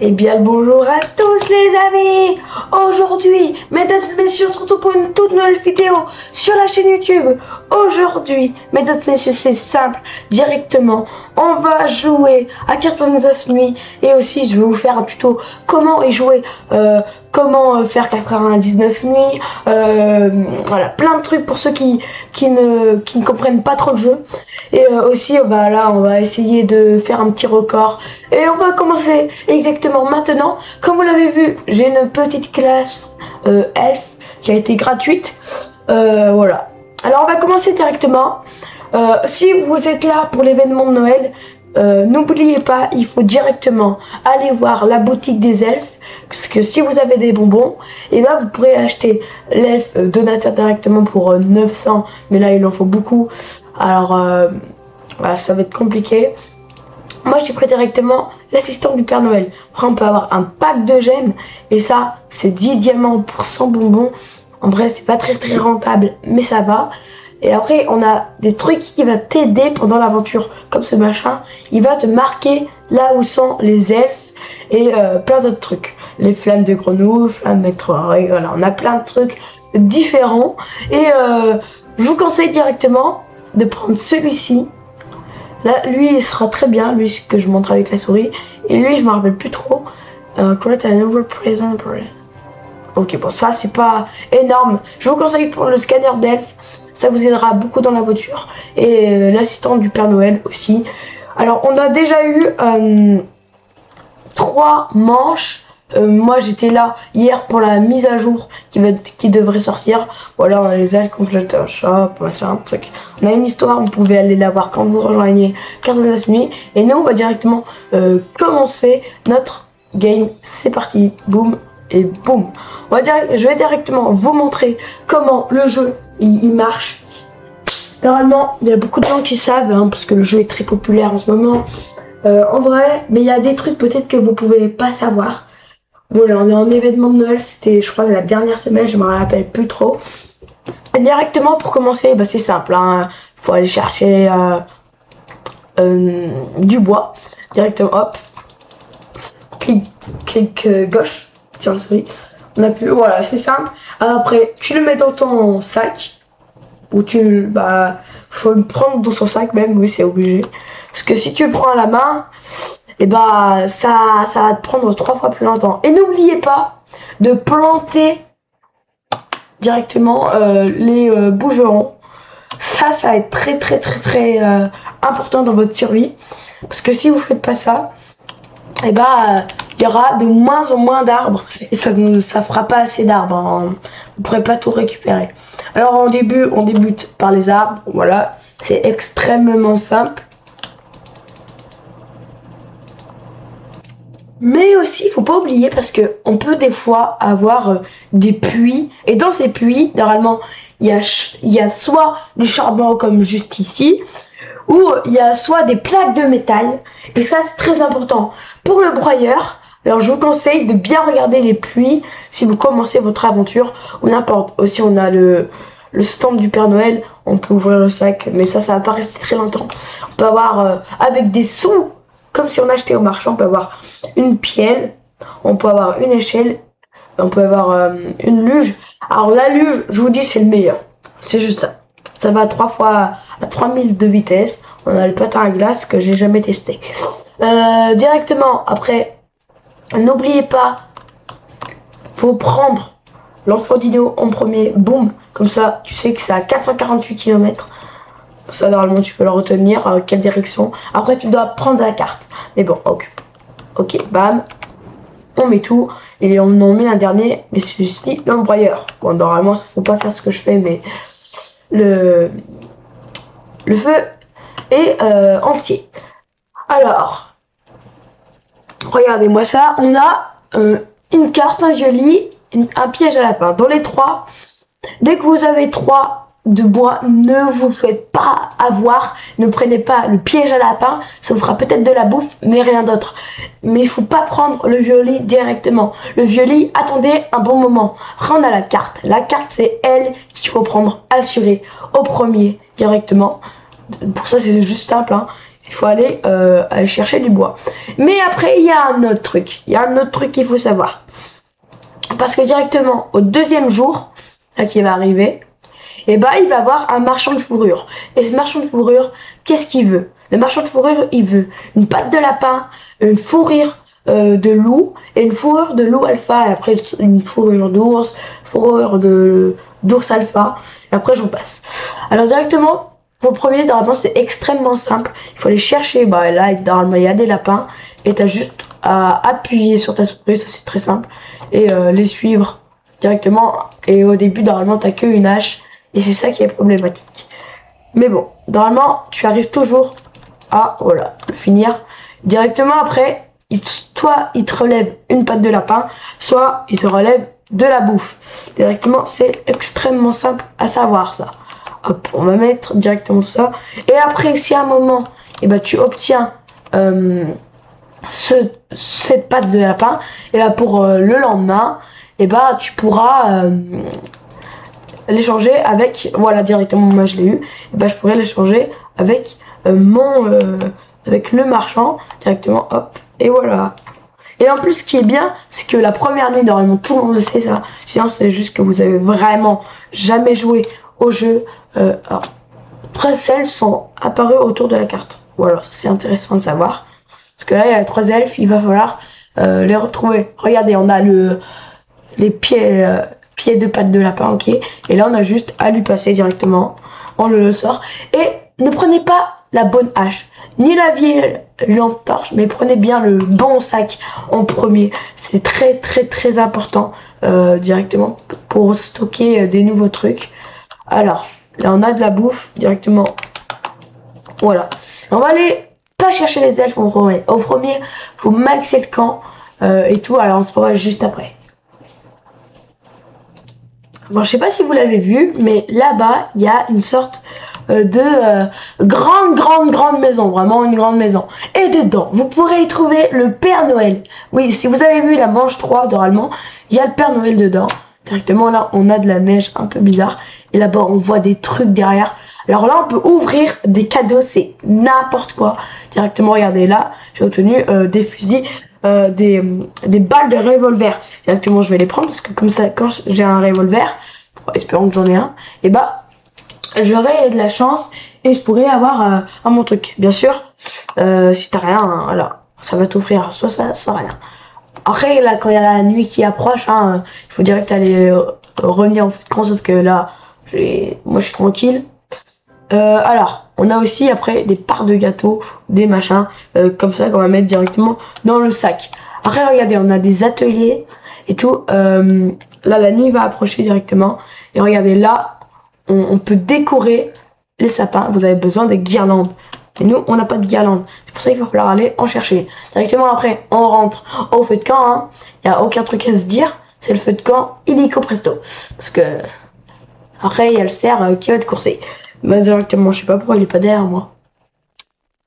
Eh bien, bonjour à tous les amis. Aujourd'hui, mesdames et messieurs, on se retrouve pour une toute nouvelle vidéo sur la chaîne YouTube. Aujourd'hui, mesdames et messieurs, c'est simple, directement, on va jouer à 99 nuits. Et aussi, je vais vous faire un tuto comment y jouer, comment faire 99 nuits. Voilà, plein de trucs pour ceux qui ne comprennent pas trop le jeu. Et aussi, on va essayer de faire un petit record. Et on va commencer exactement maintenant. Comme vous l'avez vu, j'ai une petite classe elf qui a été gratuite. Voilà. Alors on va commencer directement. Si vous êtes là pour l'événement de Noël, n'oubliez pas, il faut directement aller voir la boutique des elfes. Parce que si vous avez des bonbons, et ben vous pourrez acheter l'elfe donateur directement pour 900. Mais là, il en faut beaucoup. Alors, voilà, ça va être compliqué. Moi, j'ai pris directement l'assistant du Père Noël. Après, on peut avoir un pack de gemmes. Et ça, c'est 10 diamants pour 100 bonbons. En vrai, c'est pas très rentable, mais ça va. Et après, on a des trucs qui vont t'aider pendant l'aventure. Comme ce machin, il va te marquer là où sont les elfes. Et plein d'autres trucs. Les flammes de grenouille, flammes de métroid. Voilà, on a plein de trucs différents. Et je vous conseille directement de prendre celui-ci. Là, lui, il sera très bien, lui que je montre avec la souris. Et lui, je me rappelle plus trop. Collect a nouveau present. Ok, bon, ça, c'est pas énorme. Je vous conseille pour le scanner d'elfe. Ça vous aidera beaucoup dans la voiture. Et l'assistant du Père Noël aussi. Alors, on a déjà eu 3 manches. Moi j'étais là hier pour la mise à jour qui devrait sortir. Voilà, on a les ailes complètes shop, machin, truc. On a une histoire, vous pouvez aller la voir quand vous rejoignez 49 nuits. Et nous on va directement commencer notre game. C'est parti, boum et boum. Je vais directement vous montrer comment le jeu il marche. Normalement, il y a beaucoup de gens qui savent, hein, parce que le jeu est très populaire en ce moment. En vrai, mais il y a des trucs peut-être que vous pouvez pas savoir. Voilà, on est en événement de Noël, c'était je crois la dernière semaine, je me rappelle plus trop. Et directement pour commencer, bah, c'est simple, hein. Faut aller chercher du bois. Directement, hop, clic gauche sur la souris. On a plus, voilà, c'est simple. Après, tu le mets dans ton sac. Ou faut le prendre dans son sac même, oui, c'est obligé. Parce que si tu le prends à la main, et bah ça va te prendre 3 fois plus longtemps. Et n'oubliez pas de planter directement les bougerons. Ça va être très important dans votre survie. Parce que si vous faites pas ça, et bah il y aura de moins en moins d'arbres. Et ça fera pas assez d'arbres, hein. Vous pourrez pas tout récupérer. Alors on débute par les arbres. Voilà, c'est extrêmement simple. Mais aussi, il faut pas oublier parce que on peut des fois avoir des puits. Et dans ces puits, normalement, il y a soit du charbon comme juste ici, ou il y a soit des plaques de métal. Et ça, c'est très important. Pour le broyeur, alors je vous conseille de bien regarder les puits si vous commencez votre aventure. Ou n'importe. Aussi, on a le stand du Père Noël. On peut ouvrir le sac, mais ça va pas rester très longtemps. On peut avoir avec des sous. Comme si on achetait au marché, on peut avoir une pielle, on peut avoir une échelle, on peut avoir une luge. Alors la luge, je vous dis, c'est le meilleur. C'est juste ça. Ça va 3 fois à 3000 de vitesse. On a le patin à glace que j'ai jamais testé. Directement, après, n'oubliez pas, faut prendre l'enfant dino en premier. Boum, comme ça, tu sais que c'est à 448 km. Ça, normalement, tu peux le retenir. Quelle direction? Après, tu dois prendre la carte. Mais bon, ok, bam. On met tout. Et on en met un dernier. Mais celui-ci, l'embroyeur. Bon, normalement, faut pas faire ce que je fais, mais le feu est entier. Alors, regardez-moi ça. On a une carte, un joli, un piège à lapin. Dans les 3, dès que vous avez 3 de bois, ne vous faites pas avoir, ne prenez pas le piège à lapin, ça vous fera peut-être de la bouffe, mais rien d'autre. Mais il faut pas prendre le violet directement. Le violet, attendez un bon moment. Après, on a la carte. La carte, c'est elle qu'il faut prendre assurée au premier directement. Pour ça, c'est juste simple, hein. il faut aller chercher du bois. Mais après, il y a un autre truc. Il y a un autre truc qu'il faut savoir. Parce que directement, au deuxième jour, là qui va arriver, et bah il va avoir un marchand de fourrure. Et ce marchand de fourrure, qu'est-ce qu'il veut? Le marchand de fourrure, il veut une patte de lapin, une fourrure de loup et une fourrure de loup alpha. Et après une fourrure d'ours, fourrure d'ours alpha. Et après j'en passe. Alors directement, pour le premier, normalement c'est extrêmement simple. Il faut aller chercher, bah là normalement il y a des lapins. Et t'as juste à appuyer sur ta souris, ça c'est très simple. Et les suivre directement. Et au début, normalement t'as qu'une hache. Et c'est ça qui est problématique. Mais bon, normalement, tu arrives toujours à voilà, le finir. Directement après, soit il te relève une patte de lapin, soit il te relève de la bouffe. Directement, c'est extrêmement simple à savoir ça. Hop, on va mettre directement ça. Et après, si à un moment, et ben, tu obtiens cette patte de lapin, et là pour le lendemain, et ben, tu pourras l'échanger avec, voilà, directement moi je l'ai eu, et ben je pourrais l'échanger avec avec le marchand directement, hop, et voilà. Et en plus ce qui est bien, c'est que la première nuit, normalement tout le monde le sait ça, sinon c'est juste que vous avez vraiment jamais joué au jeu. Alors, 13 elfes sont apparus autour de la carte, voilà, c'est intéressant de savoir, parce que là il y a 3 elfes, il va falloir les retrouver. Regardez, on a les pieds de pattes de lapin, ok. Et là, on a juste à lui passer directement. On le sort. Et ne prenez pas la bonne hache, ni la vieille lampe torche, mais prenez bien le bon sac en premier. C'est très, très, très important directement pour stocker des nouveaux trucs. Alors, là, on a de la bouffe directement. Voilà. On va aller pas chercher les elfes en premier. Au premier, faut maxer le camp et tout. Alors, on se revoit juste après. Bon, je sais pas si vous l'avez vu, mais là-bas, il y a une sorte de grande maison, vraiment une grande maison. Et dedans, vous pourrez y trouver le Père Noël. Oui, si vous avez vu la manche 3 normalement, il y a le Père Noël dedans. Directement, là, on a de la neige un peu bizarre. Et là-bas, on voit des trucs derrière. Alors là, on peut ouvrir des cadeaux, c'est n'importe quoi. Directement, regardez, là, j'ai obtenu des fusils. Des balles de revolver. Directement, je vais les prendre parce que comme ça, quand j'ai un revolver, espérons que j'en ai un, et bah j'aurai de la chance et je pourrais avoir un mon truc. Bien sûr, si t'as rien, hein, alors ça va t'offrir soit ça, soit rien. Après, là, quand il y a la nuit qui approche, hein, il faut direct aller revenir au feu de camp, sauf que là, moi je suis tranquille. Alors, on a aussi après des parts de gâteaux, des machins, comme ça qu'on va mettre directement dans le sac. Après, regardez, on a des ateliers et tout. Là, la nuit va approcher directement. Et regardez, là, on peut décorer les sapins. Vous avez besoin des guirlandes. Et nous, on n'a pas de guirlandes. C'est pour ça qu'il va falloir aller en chercher. Directement après, on rentre au feu de camp. Hein. Il n'y a aucun truc à se dire. C'est le feu de camp illico presto. Parce que après, il y a le cerf qui va être coursé. Bah directement, je sais pas pourquoi il est pas derrière moi.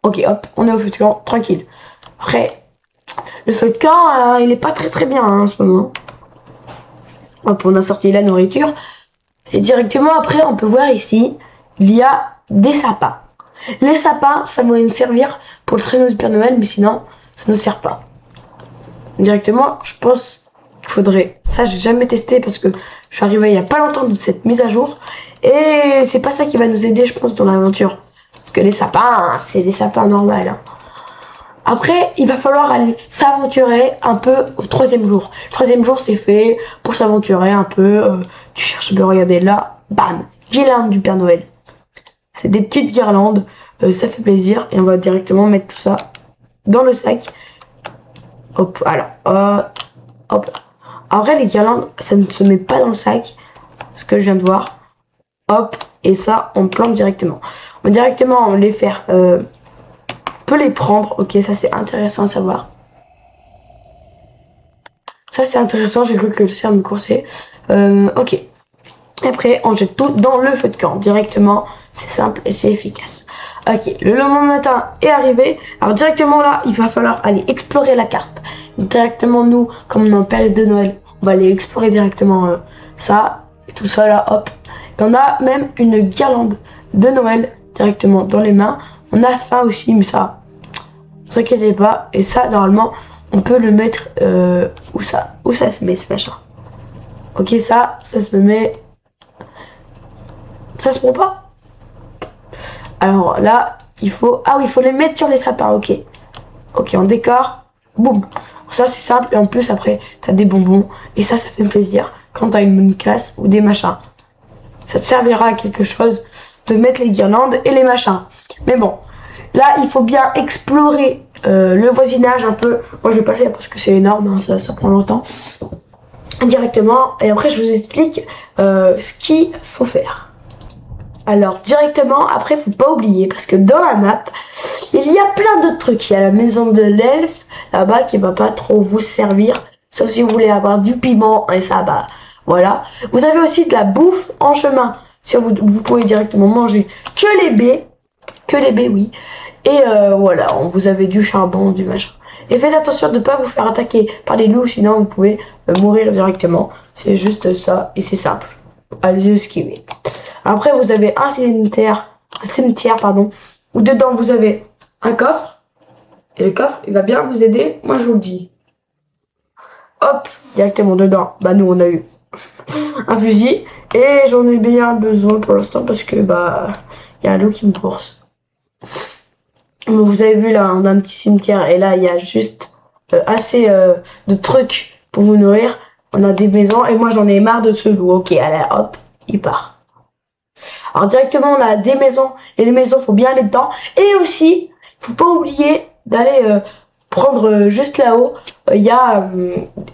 Ok, hop, on est au feu de camp, tranquille. Après, le feu de camp, il est pas très bien hein, en ce moment. Hop, on a sorti la nourriture. Et directement après, on peut voir ici, il y a des sapins. Les sapins, ça va nous servir pour le traîneau du Père Noël, mais sinon, ça ne nous sert pas. Directement, je pense qu'il faudrait... Ça, j'ai jamais testé parce que je suis arrivé il y a pas longtemps de cette mise à jour. Et c'est pas ça qui va nous aider, je pense, dans l'aventure. Parce que les sapins, c'est des sapins normaux. Hein. Après, il va falloir aller s'aventurer un peu au 3e jour. Le 3e jour, c'est fait pour s'aventurer un peu. Tu cherches de regarder là, bam, guirlande du Père Noël. C'est des petites guirlandes, ça fait plaisir. Et on va directement mettre tout ça dans le sac. Hop, alors, hop. Après, les guirlandes, ça ne se met pas dans le sac. Ce que je viens de voir. Hop, et ça, on plante directement. On va directement les faire... on peut les prendre. Ok, ça c'est intéressant à savoir. Ça c'est intéressant, j'ai cru que le cerf me coursait. Ok. Après, on jette tout dans le feu de camp. Directement, c'est simple et c'est efficace. Ok, le lendemain matin est arrivé. Alors directement là, il va falloir aller explorer la carte. Directement nous, comme on est en période de Noël, on va aller explorer directement ça. Et tout ça là, hop. Et on a même une guirlande de Noël directement dans les mains. On a faim aussi, mais ça, ne vous inquiétez pas. Et ça, normalement, on peut le mettre où ça se met ce machin. Ok, ça se met. Ça se prend pas. Alors là, il faut. Ah oui, il faut les mettre sur les sapins. Ok. Ok, on décore. Boum. Ça c'est simple. Et en plus après, t'as des bonbons. Et ça fait plaisir quand t'as une bonne classe ou des machins. Ça te servira à quelque chose de mettre les guirlandes et les machins. Mais bon, là il faut bien explorer le voisinage un peu. Moi je vais pas le faire parce que c'est énorme, hein, ça prend longtemps. Directement. Et après je vous explique ce qu'il faut faire. Alors directement, après faut pas oublier, parce que dans la map, il y a plein d'autres trucs. Il y a la maison de l'elfe, là-bas, qui va pas trop vous servir, sauf si vous voulez avoir du piment, et ça, bah, voilà. Vous avez aussi de la bouffe en chemin, si vous pouvez directement manger que les baies, oui. Et voilà, vous avez du charbon, du machin. Et faites attention de ne pas vous faire attaquer par les loups, sinon vous pouvez mourir directement. C'est juste ça, et c'est simple. Allez esquiver. Après, vous avez un cimetière, pardon, où dedans vous avez un coffre. Et le coffre, il va bien vous aider, moi je vous le dis. Hop, directement dedans. Bah nous on a eu un fusil et j'en ai bien besoin pour l'instant parce que bah il y a un loup qui me course. Bon, vous avez vu là, on a un petit cimetière et là il y a juste assez de trucs pour vous nourrir. On a des maisons et moi j'en ai marre de ce loup. Ok, allez, hop, il part. Alors directement on a des maisons et les maisons faut bien aller dedans et aussi faut pas oublier d'aller prendre juste là-haut il y a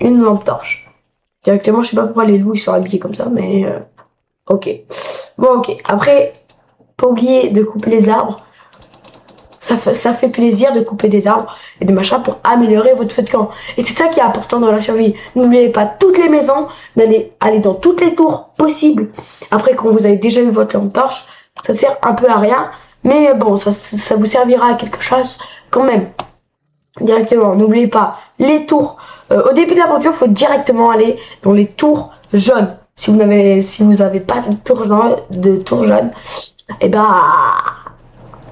une lampe torche. Directement je sais pas pourquoi les loups ils sont habillés comme ça mais ok. Bon ok, après pas oublier de couper les arbres. Ça fait plaisir de couper des arbres et des machins pour améliorer votre feu de camp. Et c'est ça qui est important dans la survie. N'oubliez pas toutes les maisons, d'aller dans toutes les tours possibles. Après, quand vous avez déjà eu votre lampe torche, ça sert un peu à rien. Mais bon, ça vous servira à quelque chose quand même. Directement, n'oubliez pas les tours. Au début de l'aventure, il faut directement aller dans les tours jaunes. Si vous n'avez pas de tour jaune,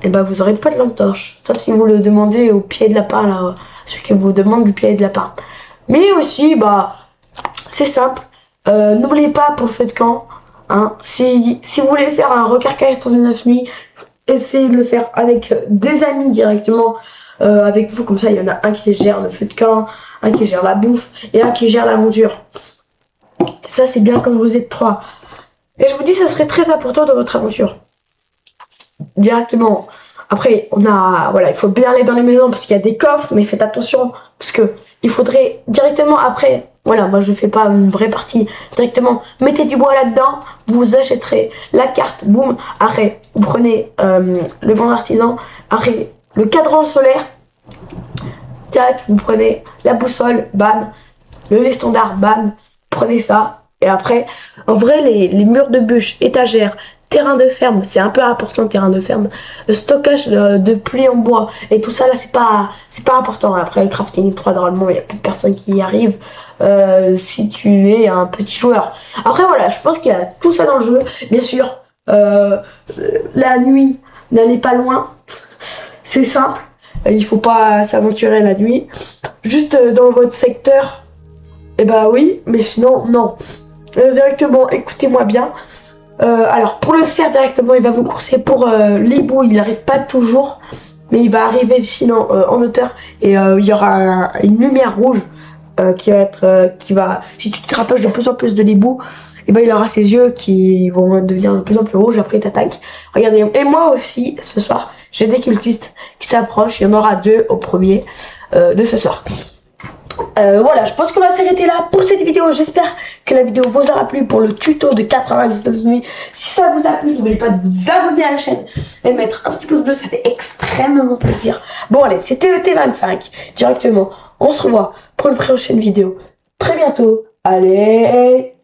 et bah vous aurez pas de lampe torche. Sauf si vous le demandez au pied de lapin, là, celui qui vous demande du pied de lapin. Mais aussi, bah, c'est simple. N'oubliez pas pour le feu de camp, hein, si vous voulez faire un recarcage dans une 9 nuits, essayez de le faire avec des amis directement. Avec vous, comme ça, il y en a un qui gère le feu de camp, un qui gère la bouffe et un qui gère la monture. Ça, c'est bien quand vous êtes 3. Et je vous dis, ça serait très important dans votre aventure. Directement. Après, voilà, il faut bien aller dans les maisons parce qu'il y a des coffres, mais faites attention parce que il faudrait directement après. Voilà, moi je fais pas une vraie partie directement. Mettez du bois là-dedans, vous achèterez la carte, boum, arrêt. Vous prenez le banc d'artisan, arrêt, le cadran solaire, tac, vous prenez la boussole, bam, le lait standard, bam, prenez ça. Et après, en vrai, les murs de bûches, étagères, terrain de ferme, c'est un peu important, terrain de ferme, stockage de pluie en bois et tout ça là c'est pas important. Après le crafting 3 normalement il y a plus de personne qui y arrive si tu es un petit joueur. Après voilà, je pense qu'il y a tout ça dans le jeu. Bien sûr la nuit, n'allez pas loin, c'est simple, il faut pas s'aventurer la nuit, juste dans votre secteur, et bah oui, mais sinon non. Directement, écoutez-moi bien. Alors pour le cerf directement il va vous courser, pour l'hibou il n'arrive pas toujours mais il va arriver sinon en hauteur et il y aura une lumière rouge qui va, si tu te rapproches de plus en plus de l'hibou, et ben il aura ses yeux qui vont devenir de plus en plus rouges, après il t'attaque. Regardez, et moi aussi ce soir j'ai des cultistes qui s'approchent, il y en aura 2 au premier de ce soir. Voilà, je pense qu'on va s'arrêter là pour cette vidéo. J'espère que la vidéo vous aura plu pour le tuto de 99 nuits. Si ça vous a plu, n'oubliez pas de vous abonner à la chaîne et de mettre un petit pouce bleu, ça fait extrêmement plaisir. Bon allez, c'était ET25 directement. On se revoit pour une prochaine vidéo très bientôt. Allez!